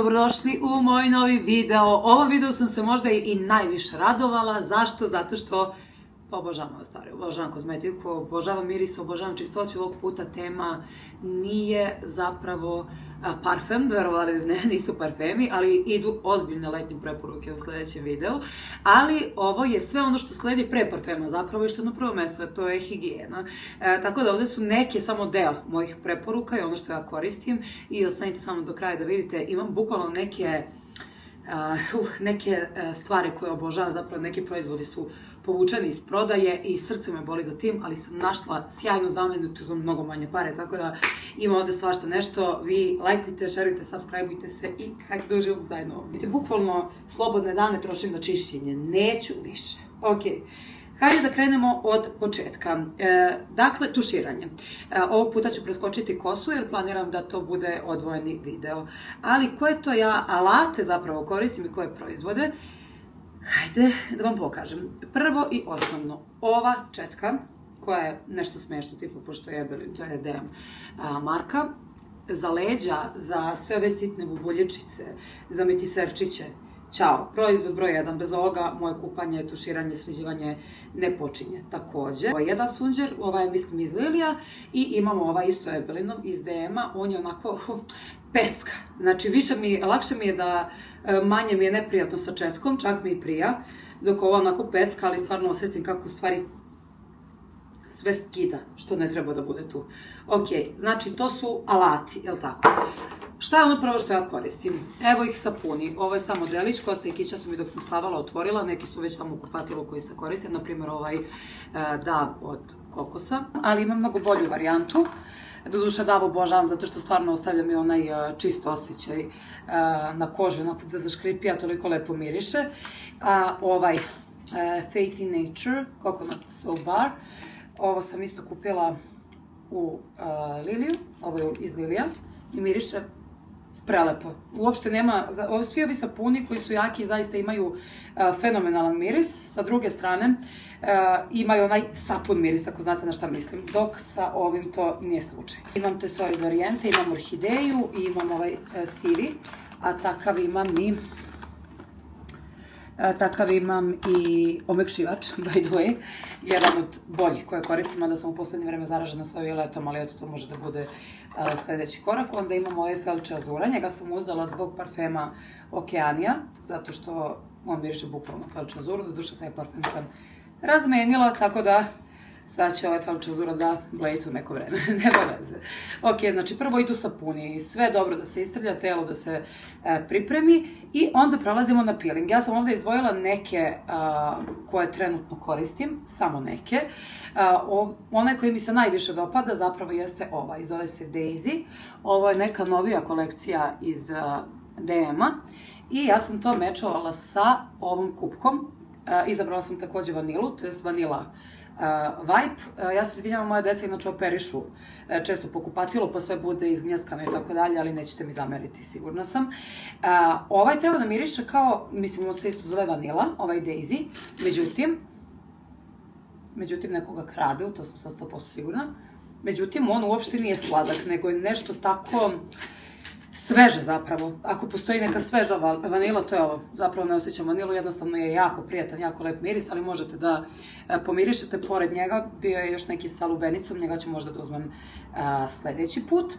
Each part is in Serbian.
dobrodošli u moj novi video. Ovom videu sam se možda i najviše radovala. Zašto? Zato što obožavam ove stvari, obožavam kozmetiku, obožavam miris, obožavam čistoću. Ovog puta tema nije zapravo parfem, verovali ili ne, nisu parfemi, ali idu ozbiljne letnje preporuke u sljedećem videu. Ali ovo je sve ono što sledi pre parfema zapravo i što je na prvo mesto, a to je higijena. Tako da ovdje su neke samo deo mojih preporuka i ono što ja koristim i ostanite samo do kraja da vidite. Imam bukvalno neke stvari koje obožavam, zapravo neki proizvodi su povučeni iz prodaje i srce me boli za tim, ali sam našla sjajnu zamenu tu za mnogo manje pare, tako da ima ovdje svašta nešto. Vi lajkujte, šerujte, subscribeujte se i hajde da uživamo zajedno ovdje. Bukvalno slobodne dane trošim na čišćenje, neću više. Ok. Hajde da krenemo od početka. Dakle, tuširanje. Ovog puta ću preskočiti kosu jer planiram da to bude odvojeni video. Ali koje to ja alate zapravo koristim i koje proizvode? Hajde da vam pokažem. Prvo i osnovno, ova četka, koja je nešto smiješno, tipa pošto je DM marka, za leđa, za sve ove sitne bubuljičice, za mitiserčiće. Ćao, proizvod broj 1, bez ovoga moje kupanje, tuširanje, sređivanje ne počinje. Također, ovaj jedan sunđer, ovaj je mislim iz Lilija i imamo ovaj isto Ebelinov iz DM-a, on je onako pecka. Znači, lakše mi je da manje mi je neprijatno sa četkom, čak mi i prija, dok ovo onako pecka, ali stvarno osjetim kako u stvari sve skida, što ne treba da bude tu. Ok, znači to su alati, jel tako? Šta je ono prvo što ja koristim? Evo ih sapuni. Ovo je samo delić, kosta i kića su mi dok sam spavala otvorila, neki su već tamo u kupatilu koji se koriste, na primjer ovaj Dav od kokosa, ali imam mnogo bolju varijantu. Doduše Dav obožavam zato što stvarno ostavlja mi onaj čist osjećaj na koži, onako da zaškripija, toliko lepo miriše. Ovaj Faith in Nature Coconut Soap Bar, ovo sam isto kupila u Liliju, ovo je iz Lilija i miriše prelepo. Uopšte nema, svi ovi sapuni koji su jaki zaista imaju fenomenalan miris, sa druge strane imaju onaj sapun miris, ako znate na šta mislim, dok sa ovim to nije slučaj. Imam te svoje varijante, imam orhideju i imam ovaj sivi, a takav imam i omekšivač, by the way, jedan od boljih koje koristim, a da sam u poslednje vreme zaražena sa violetom, ali eto to može da bude sljedeći korak. Onda imam ovaj Felče Azura, njega sam uzela zbog parfema Okeanija, zato što on miriše bukvalno Felče Azuru, doduše taj parfem sam razmenila, tako da sad će ovaj Felče Azura da blejtu neko vreme, nema veze. Ok, znači prvo idu sapuni, sve dobro da se istrlja, telo da se pripremi i onda prelazimo na peeling. Ja sam ovdje izdvojila neke koje trenutno koristim, samo neke. Onaj koji mi se najviše dopada zapravo jeste ovaj, zove se Daisy. Ovo je neka novija kolekcija iz DM-a i ja sam to mečovala sa ovom kupkom. Izabrala sam također vanilu, to je vanila Vibe. Ja se izvinjavam, moja deca inače operišu često po kupatilu, pa sve bude iznjeckano i tako dalje, ali nećete mi zameriti, sigurna sam. Ovaj treba da miriše kao, mislim, ovo se isto zove vanila, ovaj Daisy, međutim nekoga krade, to sam sad 100% sigurna. Međutim, on uopšte nije sladak, nego je nešto tako sveže zapravo. Ako postoji neka sveža vanila, to je ovo. Zapravo ne osjećam vanilu, jednostavno je jako prijatan, jako lep miris, ali možete da pomirišete. Pored njega bio je još neki sa lubenicom, njega ću možda da uzmem sljedeći put.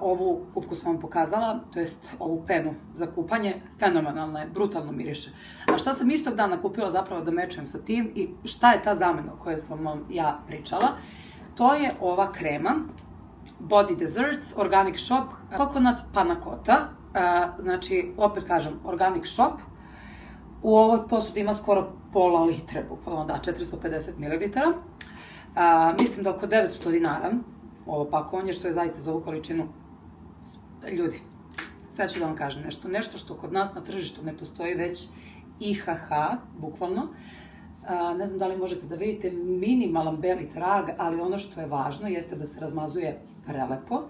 Ovu kupku sam vam pokazala, to jest ovu penu za kupanje, fenomenalna je, brutalno miriše. A šta sam istog dana kupila zapravo da mečujem sa tim i šta je ta zamena o kojoj sam vam ja pričala? To je ova krema Body Desserts, Organic Shop, Coconut Panna Cotta, znači, opet kažem, Organic Shop. U ovoj posudi ima skoro pola litre, bukvalno da, 450 ml. Mislim da oko 900 dinara ovo pakovanje, što je zaista za ovu količinu. Ljudi, sad ću da vam kažem nešto što kod nas na tržištu ne postoji već IHH, bukvalno. Ne znam da li možete da vidite minimalan beli trag, ali ono što je važno jeste da se razmazuje prelepo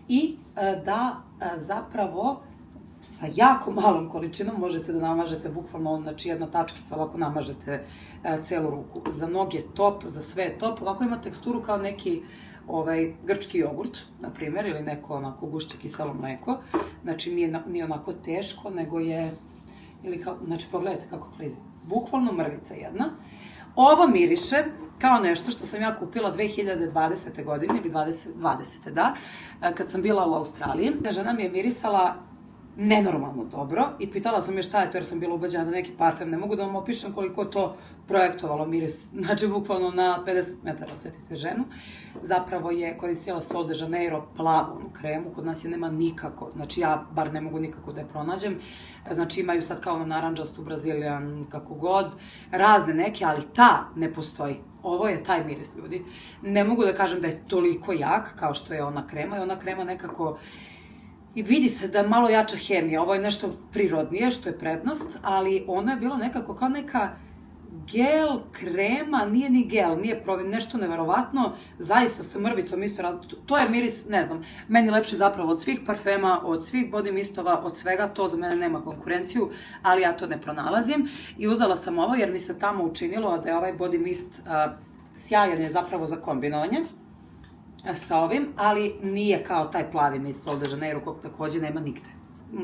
i da zapravo sa jako malom količinom možete da namažete bukvalno, znači jedna tačkica, ovako namažete celu ruku. Za noge je top, za sve je top, ovako ima teksturu kao neki grčki jogurt, na primjer, ili neko onako gušće kiselo mleko. Znači nije onako teško, nego je, znači pogledajte kako klizi, bukvalno mrvica jedna. Ovo miriše kao nešto što sam ja kupila 2020. godine, ili 2020. da, kad sam bila u Australiji. Žena mi je mirisala nenormalno dobro i pitala sam je šta je to jer sam bila ubeđena da neki parfem, ne mogu da vam opišem koliko to projektovalo miris, znači bukvalno na 50 metara osetite ženu. Zapravo je koristila Sol de Janeiro plavu kremu, kod nas je nema nikako, znači ja bar ne mogu nikako da je pronađem, znači imaju sad kao naranđastu, brazilijan, kako god, razne neke, ali ta ne postoji. Ovo je taj miris, ljudi. Ne mogu da kažem da je toliko jak kao što je ona krema i ona krema nekako i vidi se da je malo jača hemija, ovo je nešto prirodnije, što je prednost, ali ono je bilo nekako kao neka gel, krema, nije ni gel, nije nešto neverovatno, zaista sa mrvicom isto, to je miris, ne znam, meni lepše zapravo od svih parfema, od svih body mistova, od svega, to za mene nema konkurenciju, ali ja to ne pronalazim i uzela sam ovo jer mi se tamo učinilo da je ovaj body mist sjajan je zapravo za kombinovanje sa ovim, ali nije kao taj plavi mist Sol de Janeiro, kog takođe nema nigde.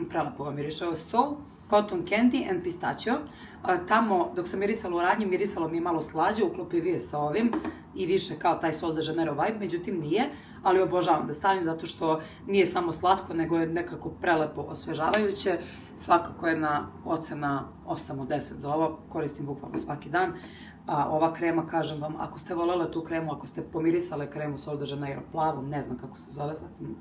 Prelepo vam miriše, ovo je Sol, Cotton Candy and Pistachio. Tamo, dok sam mirisala u radnji, mirisalo mi je malo slađe, uklopivije sa ovim i više kao taj Sol de Janeiro vibe, međutim nije, ali obožavam da stavim zato što nije samo slatko, nego je nekako prelepo osvežavajuće. Svakako jedna ocena 8 od 10 za ovo, koristim bukvalno svaki dan. A ova krema, kažem vam, ako ste voljela tu kremu, ako ste pomirisale kremu Sol de Janeiro plavu, ne znam kako se zove, sad sam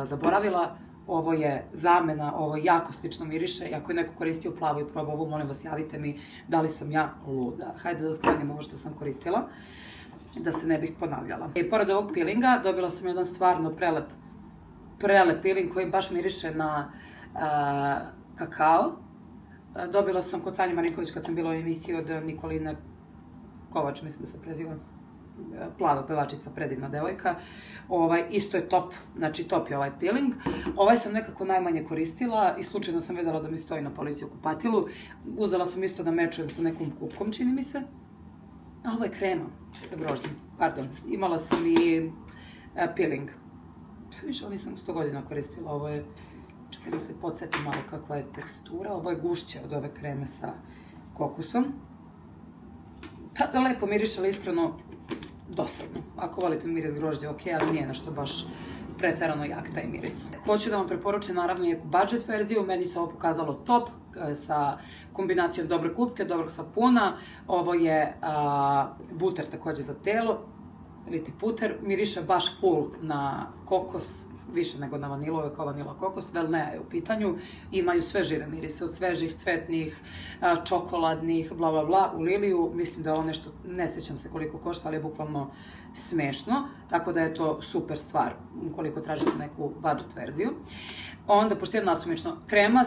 zaboravila, ovo je zamena, ovo jako slično miriše i ako je neko koristio plavu i probao ovu, molim vas javite mi da li sam ja luda. Hajde da skrenim ovo što sam koristila, da se ne bih ponavljala. I pored ovog peelinga dobila sam jedan stvarno prelep peeling koji baš miriše na kakao. Dobila sam kod Sanje Marinković kad sam bila u emisiji od Nikoline Kovač, mislim da se preziva, plava pevačica, predivna devojka. Isto je top, znači top je ovaj peeling. Ovaj sam nekako najmanje koristila i slučajno sam videla da mi stoji na polici u kupatilu. Uzela sam isto da mečujem sa nekom kupkom, čini mi se. A ovo je krema sa grožđem, pardon. Imala sam i peeling. Više, ovo nisam 100 godina koristila, ovo je, čekaj da se podsjetim malo kakva je tekstura. Ovo je gušće od ove kreme sa kokosom. Pa lepo miriše, ali iskreno dosadno. Ako volite miris grožđa, ok, ali nije nešto baš preterano jak taj miris. Hoću da vam preporučim naravno neku budget verziju, meni se ovo pokazalo top, sa kombinacijom dobre kupke, dobrog sapuna. Ovo je buter takođe za telo, iliti puter, miriše baš full na kokos, više nego na vanilu, ovo je kao vanila kokos, Velnea je u pitanju, imaju sve žive mirise, od svežih, cvetnih, čokoladnih, bla bla bla, u liliju, mislim da je ovo nešto, ne sjećam se koliko košta, ali je bukvalno smešno, tako da je to super stvar, ukoliko tražite neku budget verziju. Onda, pošto je nasumično, krema,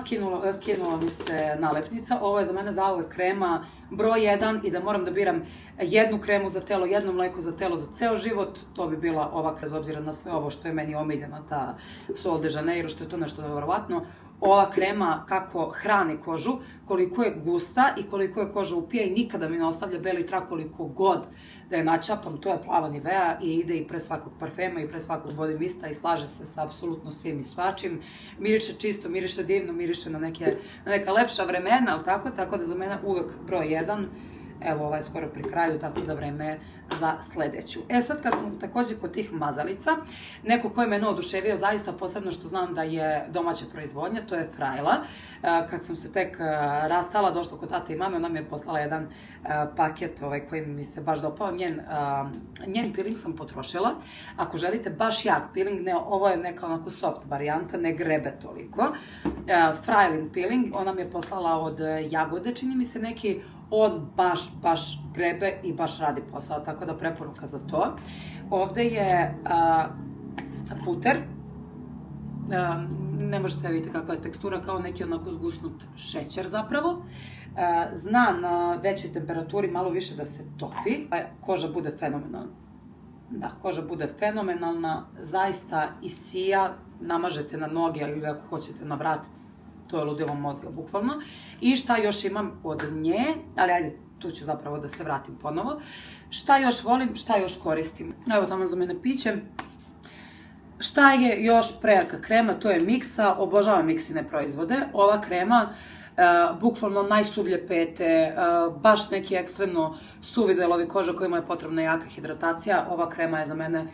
skinula mi se nalepnica, ovo je za mene zauvek krema broj 1 i da moram da biram jednu kremu za telo, jedno mleko za telo za ceo život, to bi bila ova, bez obzira na sve ovo što je meni omiljena, ta Sol de Janeiro, što je to nešto nevjerovatno. Ova krema kako hrani kožu, koliko je gusta i koliko je koža upija i nikada mi ne ostavlja beli trag koliko god da je načapam, to je plava Nivea i ide i pre svakog parfema i pre svakog body mista i slaže se sa apsolutno svim i svačim. Miriše čisto, miriše divno, miriše na neka lepša vremena, ali tako da za mene uvek broj 1. Evo, ovaj je skoro pri kraju, tako da vreme je za sledeću. Sad kad smo takođe kod tih mazalica, neko ko je mene oduševio zaista, posebno što znam da je domaća proizvodnja, to je Frajla. Kad sam se tek rastala, došla kod tate i mame, ona mi je poslala jedan paket koji mi se baš dopao. Njen peeling sam potrošila. Ako želite baš jak peeling, ovo je neka onako soft varijanta, ne grebe toliko. Frajlin peeling, ona mi je poslala od jagode, čini mi se neki, on baš grebe i baš radi posao, tako da preporuka za to. Ovde je puter, ne možete vidjeti kakva je tekstura, kao neki onako zgusnut šećer zapravo. Zna na većoj temperaturi malo više da se topi, koža bude fenomenalna. Da, koža bude fenomenalna, zaista i sija, namažete na noge ili ako hoćete na vrat, to je ludilo mozga, bukvalno. I šta još imam od nje, ali ajde, tu ću zapravo da se vratim ponovo. Šta još volim, šta još koristim? Evo tamo za mene piće. Šta je još prejaka krema? To je Mixa, obožavam Mixine proizvode. Ova krema, bukvalno najsuvlje pete, baš neki ekstremno suvi delovi kože kojima je potrebna jaka hidratacija. Ova krema je za mene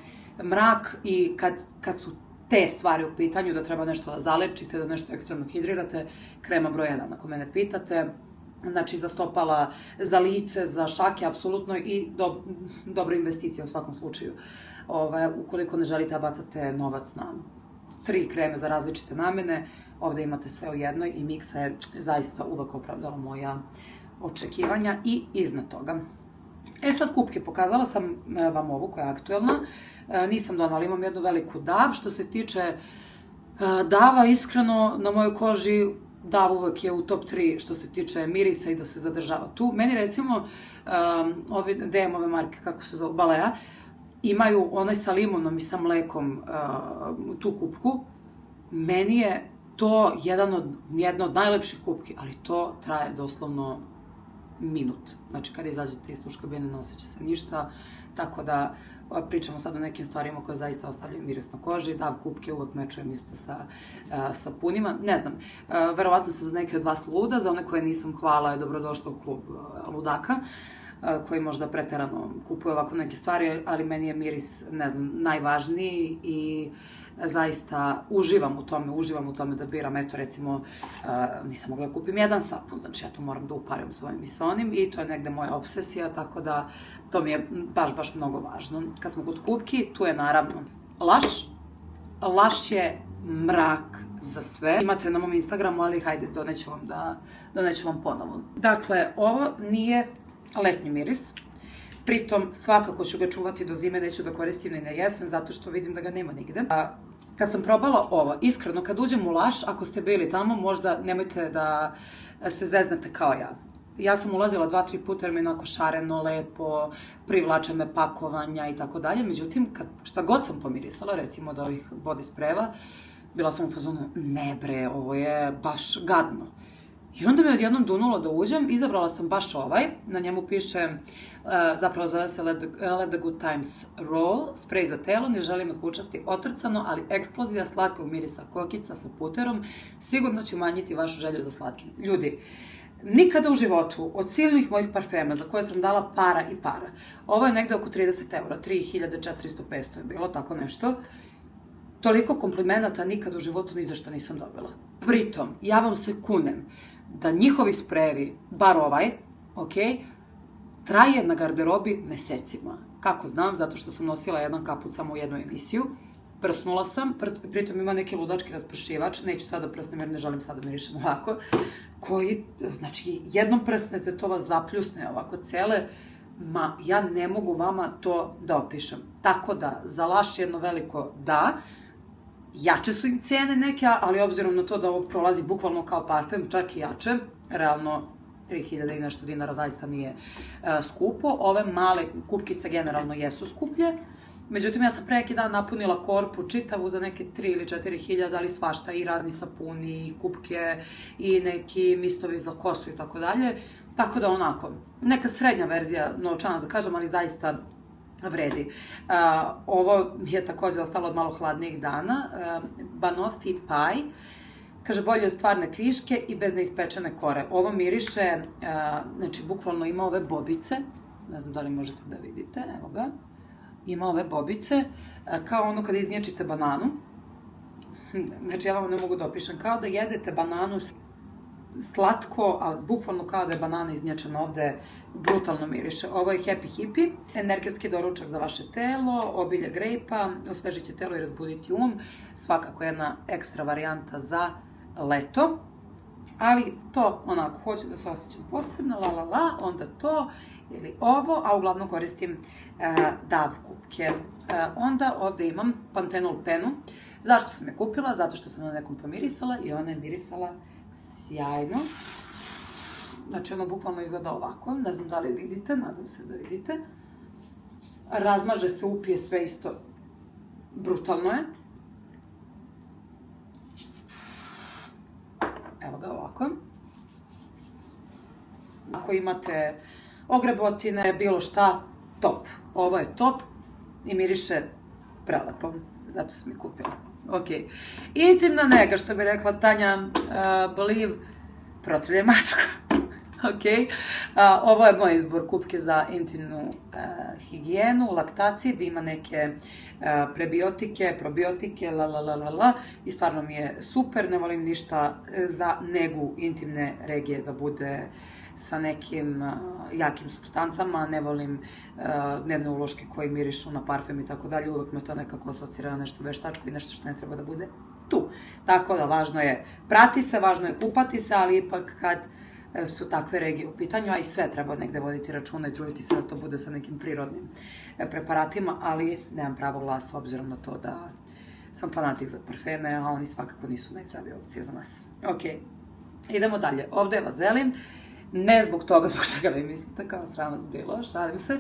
mrak i kad su te stvari u pitanju, da treba nešto da zalečite, da nešto ekstremno hidrirate, krema broj 1, ako mene pitate. Znači, za stopala, za lice, za šake, apsolutno, i dobra investicija u svakom slučaju. Ukoliko ne želite da bacate novac na 3 kreme za različite namene, ovde imate sve u jednoj i Mixa je zaista uvek opravdala moja očekivanja i iznad toga. Sad kupke, pokazala sam vam ovu koja je aktuelna, nisam donala, imam jednu veliku DAV. Što se tiče DAV-a, iskreno, na mojoj koži DAV uvek je u top 3 što se tiče mirisa i da se zadržava tu. Meni recimo, ove DM-ove marke, kako se zove, Balea, imaju onaj sa limunom i sa mlekom tu kupku. Meni je to jedna od najlepših kupki, ali to traje doslovno minut. Znači, kada izađete iz tuš kabine, ne osjeća se ništa, tako da pričamo sad o nekim stvarima koje zaista ostavljaju miris na koži. DAV kupke uvek mečujem isto sa sapunima. Ne znam, verovatno sam za neke od vas luda, za one koje nisam, hvala, je dobrodošla u klub ludaka, koji možda preterano kupuje ovako neke stvari, ali meni je miris, ne znam, najvažniji i zaista uživam u tome da biram. Eto, recimo, nisam mogla da kupim jedan sapun, znači ja to moram da uparim svojim misonim i to je negde moja obsesija, tako da to mi je baš mnogo važno. Kad smo kod kupki, tu je naravno Lush. Lush je mrak za sve. Imate na mom Instagramu, ali hajde, doneću vam ponovo. Dakle, ovo nije letnji miris. Pritom, svakako ću ga čuvati do zime, neću da koristim ni na jesen, zato što vidim da ga nema nigde. Kad sam probala ovo, iskreno, kad uđem u Lush, ako ste bili tamo, možda nemojte da se zeznete kao ja. Ja sam ulazila 2-3 puta jer mi je onako šareno, lepo, privlače me pakovanja i tako dalje. Međutim, šta god sam pomirisala, recimo od ovih body sprayeva, bila sam u fazonu, ne bre, ovo je baš gadno. I onda me odjednom dunulo da uđem, izabrala sam baš ovaj, na njemu piše, zapravo zove se Let the Good Times Roll, sprej za telo, ne želim zvučati otrcano, ali eksplozija slatkog mirisa kokica sa puterom sigurno će umanjiti vašu želju za slatkim. Ljudi, nikada u životu, od silnih mojih parfema za koje sam dala para i para, ovo je negde oko 30 €, 3400-500 je bilo, tako nešto, toliko komplimenata nikada u životu ni za što nisam dobila. Pritom, ja vam se kunem da njihovi sprejevi, bar ovaj, traje na garderobi mesecima. Kako znam? Zato što sam nosila jedan kaput samo u jednu emisiju. Prsnula sam, pritom ima neki ludački raspršivač, neću sada prsnem jer ne želim sada mirišem ovako, koji, znači, jednom prsnete, to vas zapljusne ovako cele, ja ne mogu vama to da opišem. Tako da, za Lush jedno veliko da, jače su im cene neke, ali obzirom na to da ovo prolazi bukvalno kao parfem, čak i jače, realno 3000 i nešto dinara zaista nije skupo. Ove male kupkice generalno jesu skuplje, međutim ja sam pre neki dan napunila korpu čitavu za neke 3 ili 4000, ali svašta, i razni sapuni, i kupke, i neki mistovi za kosu i tako dalje. Tako da onako, neka srednja verzija novčana da kažem, ali zaista vredi. Ovo je takođe ostalo od malo hladnijih dana. Banoffee Pie. Kaže, bolje od stvarne kriške i bez neispečene kore. Ovo miriše, znači, bukvalno ima ove bobice. Ne znam da li možete da vidite, evo ga. Ima ove bobice, kao ono kada iznječite bananu. Znači, ja vam ne mogu da opišem. Kao da jedete bananu slatko, ali bukvalno kao da je banana iznječena ovde, brutalno miriše. Ovo je Happy Hippie, energetski doručak za vaše telo, obilje grejpa, osvežit će telo i razbuditi svakako jedna ekstra varijanta za leto, ali to onako, hoću da se osjećam posebno, onda to ili ovo, a uglavnom koristim DAV kupke. Onda ovde imam Pantenol penu. Zašto sam je kupila? Zato što sam na nekom pomirisala i ona je mirisala sjajno. Znači, ono bukvalno izgleda ovako, ne znam da li vidite, nadam se da vidite. Razmaže se, upije sve isto, brutalno je. Evo ga ovako. Ako imate ogrebotine, bilo šta, top. Ovo je top i miriše prelepo, zato sam je kupila. Ok, intimna nega, što bi rekla Tanja Believe, protrlje mačka. Ok, ovo je moj izbor kupke za intimnu higijenu, laktaciji, da ima neke prebiotike, probiotike, i stvarno mi je super, ne volim ništa za negu intimne regije da bude sa nekim jakim supstancama, ne volim dnevne uloške koji mirišu na parfem i tako dalje, uvek me to nekako asocira na nešto veštačko i nešto što ne treba da bude tu. Tako da važno je prati se, važno je kupati se, ali ipak kad su takve regije u pitanju, a i sve treba negde voditi računa i truditi se da to bude sa nekim prirodnim preparatima, ali nemam pravo glasa obzirom na to da sam fanatik za parfeme, a oni svakako nisu najzdravije opcije za nas. Ok, idemo dalje. Ovde je vazelin. Ne zbog toga, zbog čega vi mislite, kao sram vas bilo, šalim se,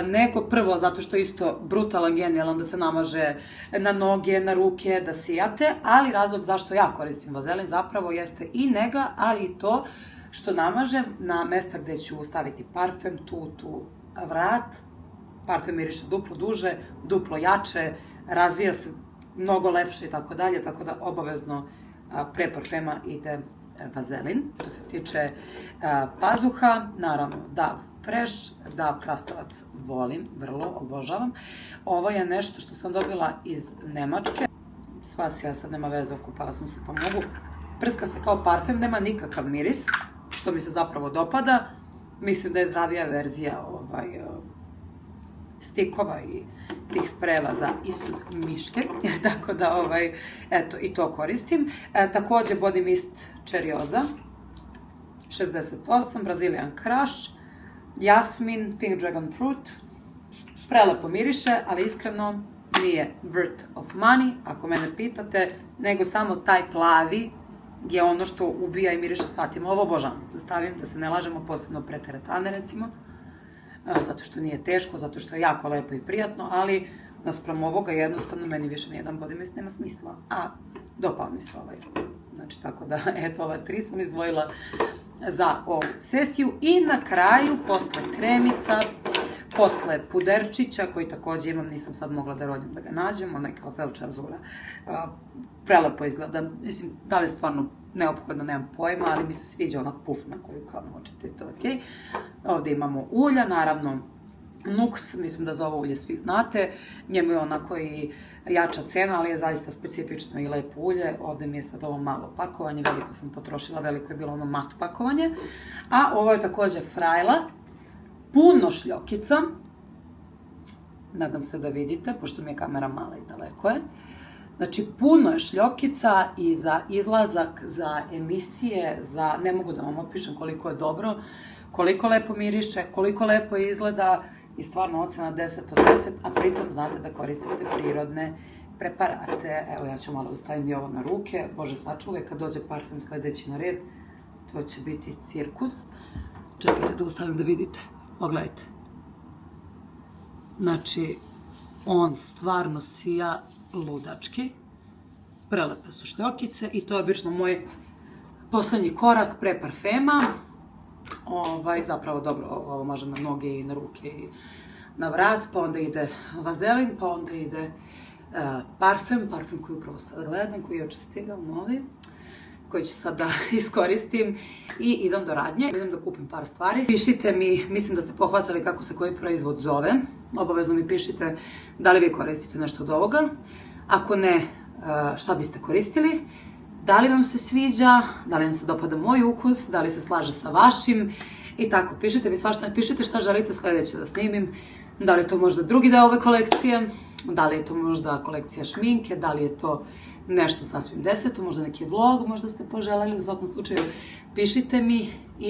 nego prvo zato što je isto brutalan, genijalan da se namaže na noge, na ruke, da sijate, ali razlog zašto ja koristim vazelin zapravo jeste i nega, ali i to što namažem na mesta gde ću staviti parfem, tu vrat, parfem miriše duplo duže, duplo jače, razvija se mnogo lepše i tako dalje, tako da obavezno pre parfema ide vazelin. To se tiče pazuha, naravno Dove Fresh, Dove krastavac volim, vrlo obožavam. Ovo je nešto što sam dobila iz Nemačke. Sva ja sad nema veze, okupala sam se pa mogu. Prska se kao parfem, nema nikakav miris, što mi se zapravo dopada. Mislim da je zdravija verzija stikova i tih spreva za ispod miške, tako da eto i to koristim. Takođe Body Mist Cherryosa 68, Brazilian Crush, Jasmin, Pink Dragon Fruit, prelepo miriše, ali iskreno nije worth of money, ako mene pitate, nego samo taj plavi je ono što ubija i miriše satima. Ovo obožavam, da stavim, da se ne lažemo, posebno pre teretane recimo, zato što nije teško, zato što je jako lepo i prijatno, ali naspram ovoga jednostavno meni više nijedan body mist nema smisla, a dopao mi se ovaj. Znači, tako da, eto, ova 3 sam izdvojila za ovu sesiju i na kraju, posle kremica, posle puderčića, koji takođe imam, nisam sad mogla da rodim da ga nađem, onaj kao Felče Azura, prelepo izgleda, mislim, da li je stvarno neophodno, nemam pojma, ali mi se sviđa ona pufna koju kao namočite i to je okej. Ovde imamo ulja, naravno Nux, mislim da za ovo ulje svi znate, njemu je onako i jača cena, ali je zaista specifično i lepo ulje. Ovde mi je sad ovo malo pakovanje, veliko sam potrošila, veliko je bilo ono mat pakovanje, a ovo je takođe Frajla, puno šljokica, nadam se da vidite, pošto mi je kamera mala i daleko je. Znači, puno je šljokica i za izlazak, za emisije, za, ne mogu da vam opišem koliko je dobro, koliko lepo miriše, koliko lepo izgleda i stvarno ocena 10 od 10, a pritom znate da koristite prirodne preparate. Evo, ja ću malo da stavim i ovo na ruke, bože sačuvaj, kad dođe parfem sledeći na red, to će biti cirkus. Čekajte da ustavim da vidite, pogledajte. Znači, on stvarno sija ludački, prelepe su šljokice i to je obično moj poslednji korak pre parfema. Zapravo dobro, ovo mažem na noge i na ruke i na vrat, pa onda ide vazelin, pa onda ide parfem koji upravo sada gledam, koji je oče stigao novi, koji ću sad da iskoristim i idem do radnje. Idem da kupim par stvari. Pišite mi, mislim da ste pohvatali kako se koji proizvod zove. Obavezno mi pišite da li vi koristite nešto od ovoga. Ako ne, šta biste koristili? Da li vam se sviđa, da li vam se dopada moj ukus, da li se slaže sa vašim i tako. Pišite mi svašta, pišite šta želite sledeće da snimim. Da li je to možda drugi deo ove kolekcije, da li je to možda kolekcija šminke, da li je to nešto sasvim deseto, možda neki vlog, možda ste poželeli, u svakom slučaju pišite mi i